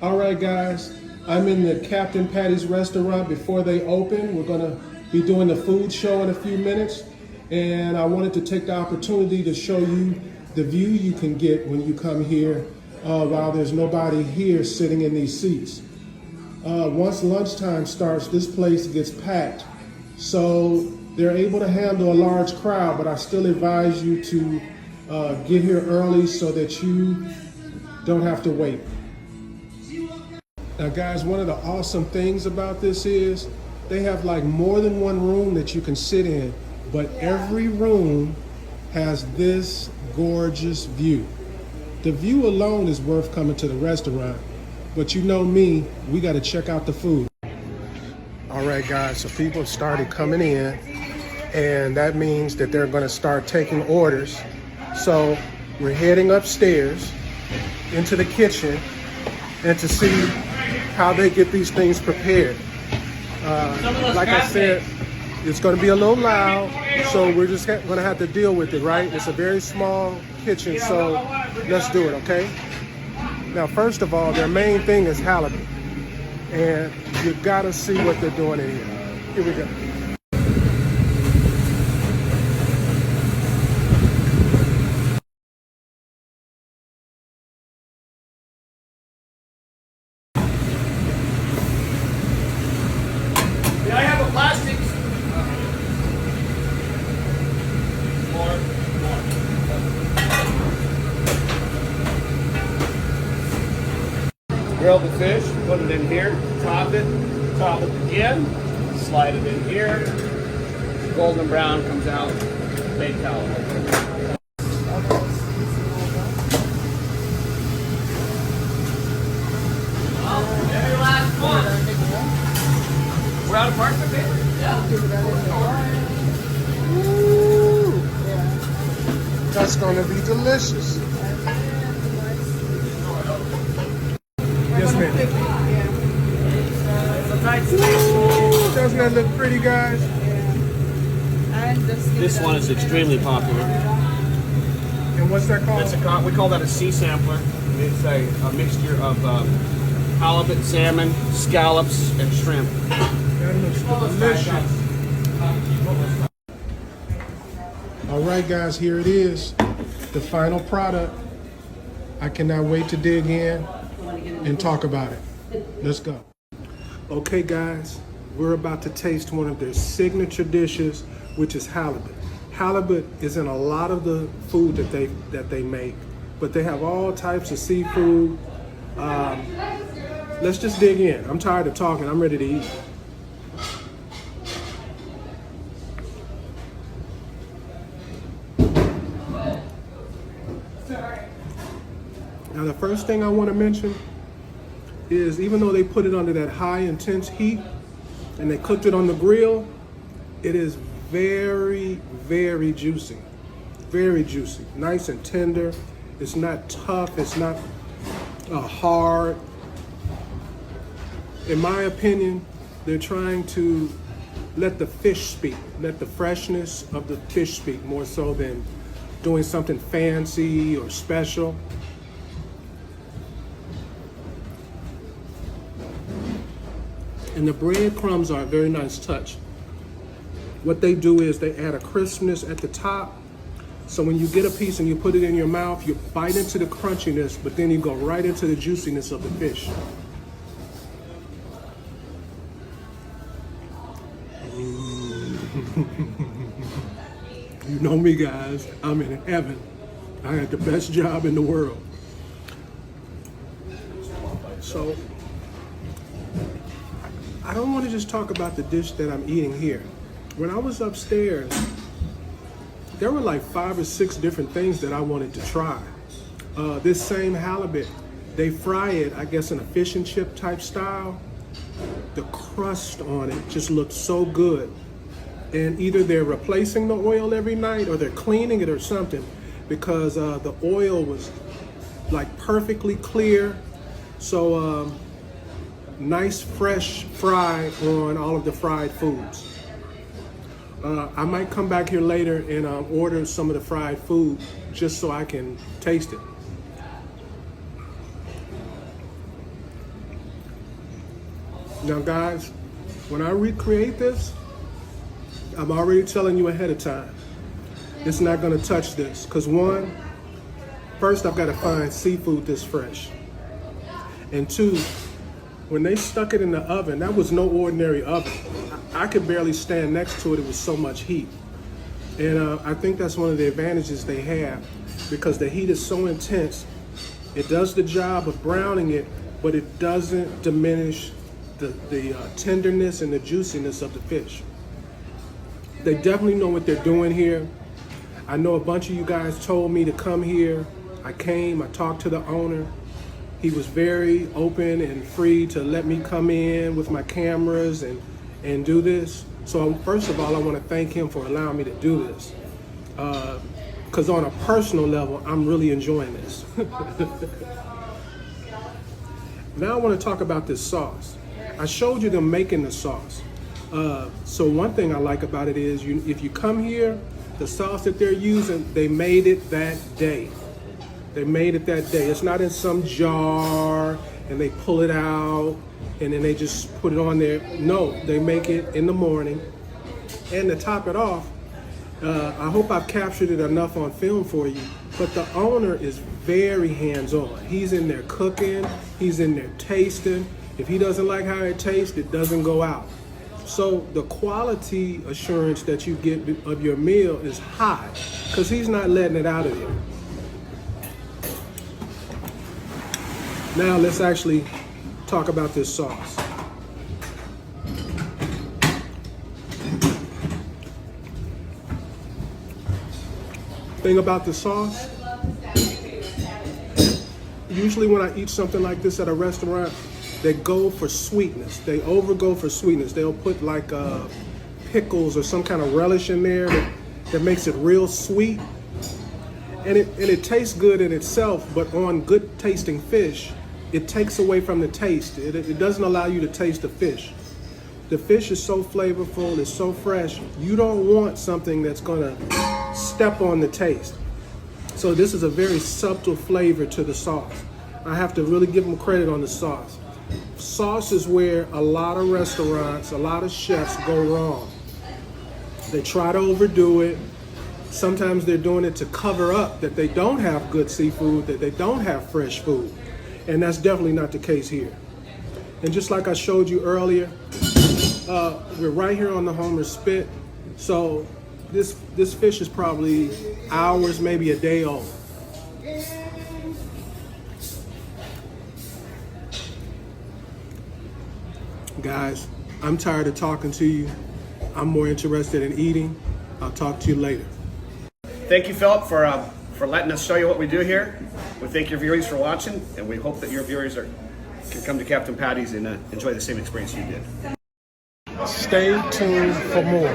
All right, guys, I'm in the Captain Pattie's restaurant before they open. We're gonna be doing the food show in a few minutes, and I wanted to take the opportunity to show you the view you can get when you come here while there's nobody here sitting in these seats. Once lunchtime starts, this place gets packed, so they're able to handle a large crowd, but I still advise you to get here early so that you don't have to wait. Now guys, one of the awesome things about this is they have like more than one room that you can sit in, but every room has this gorgeous view. The view alone is worth coming to the restaurant, but you know me, we got to check out the food. All right guys, so people have started coming in, and that means that they're going to start taking orders. So we're heading upstairs into the kitchen and to see how they get these things prepared. Like I said, it's going to be a little loud, so we're just going to have to deal with it, right? It's a very small kitchen, so let's do it, okay? Now, first of all, their main thing is halibut, and you got to see what they're doing in here. Here we go. Grill the fish, put it in here, top it again, slide it in here. Golden brown comes out, baked halibut. Every last one. We're out of parchment paper? Yeah. Ooh, that's gonna be delicious. Yes, ma'am. Doesn't that look pretty, guys? This one is extremely popular. And what's that called? We call that a sea sampler. It's a mixture of halibut, salmon, scallops, and shrimp. That looks delicious. All right, guys, here it is. The final product. I cannot wait to dig in and talk about it. Let's go. Okay guys, we're about to taste one of their signature dishes, which is halibut. Halibut is in a lot of the food that they make, but they have all types of seafood. Let's just dig in. I'm tired of talking, I'm ready to eat. Now the first thing I want to mention is, even though they put it under that high intense heat and they cooked it on the grill, it is very, very juicy. Very juicy, nice and tender. It's not tough, it's not hard. In my opinion, they're trying to let the fish speak, let the freshness of the fish speak more so than doing something fancy or special. And the breadcrumbs are a very nice touch. What they do is they add a crispness at the top. So when you get a piece and you put it in your mouth, you bite into the crunchiness, but then you go right into the juiciness of the fish. You know me, guys, I'm in heaven. I had the best job in the world. So, I don't want to just talk about the dish that I'm eating here. When I was upstairs, there were like 5 or 6 different things that I wanted to try. This same halibut, they fry it, I guess, in a fish and chip type style. The crust on it just looked so good. And either they're replacing the oil every night or they're cleaning it or something, because the oil was like perfectly clear. So, nice fresh fry on all of the fried foods. I might come back here later and order some of the fried food just so I can taste it. Now guys, when I recreate this, I'm already telling you ahead of time, it's not gonna touch this. Cause first I've gotta find seafood that's fresh. And two, when they stuck it in the oven, that was no ordinary oven. I could barely stand next to it, it was so much heat. And I think that's one of the advantages they have, because the heat is so intense, it does the job of browning it, but it doesn't diminish the tenderness and the juiciness of the fish. They definitely know what they're doing here. I know a bunch of you guys told me to come here. I came, I talked to the owner. He was very open and free to let me come in with my cameras and do this. So first of all, I want to thank him for allowing me to do this. Because on a personal level, I'm really enjoying this. Now I want to talk about this sauce. I showed you them making the sauce. So one thing I like about it is if you come here, the sauce that they're using, they made it that day. They made it that day. It's not in some jar and they pull it out and then they just put it on there. No, they make it in the morning. And to top it off, I hope I've captured it enough on film for you, but the owner is very hands-on. He's in there cooking, he's in there tasting. If he doesn't like how it tastes, it doesn't go out. So the quality assurance that you get of your meal is high because he's not letting it out of there. Now let's actually talk about this sauce. Thing about the sauce, usually when I eat something like this at a restaurant, they go for sweetness. They overgo for sweetness. They'll put like pickles or some kind of relish in there that makes it real sweet. And it tastes good in itself, but on good tasting fish, it takes away from the taste. It doesn't allow you to taste the fish. The fish is so flavorful, it's so fresh, you don't want something that's gonna step on the taste. So this is a very subtle flavor to the sauce. I have to really give them credit on the sauce. Sauce is where a lot of restaurants, a lot of chefs go wrong. They try to overdo it. Sometimes they're doing it to cover up that they don't have good seafood, that they don't have fresh food. And that's definitely not the case here. And just like I showed you earlier, we're right here on the Homer Spit. So this fish is probably hours, maybe a day old. Guys, I'm tired of talking to you. I'm more interested in eating. I'll talk to you later. Thank you, Philip, for letting us show you what we do here. We thank your viewers for watching, and we hope that your viewers can come to Captain Pattie's and enjoy the same experience you did. Stay tuned for more.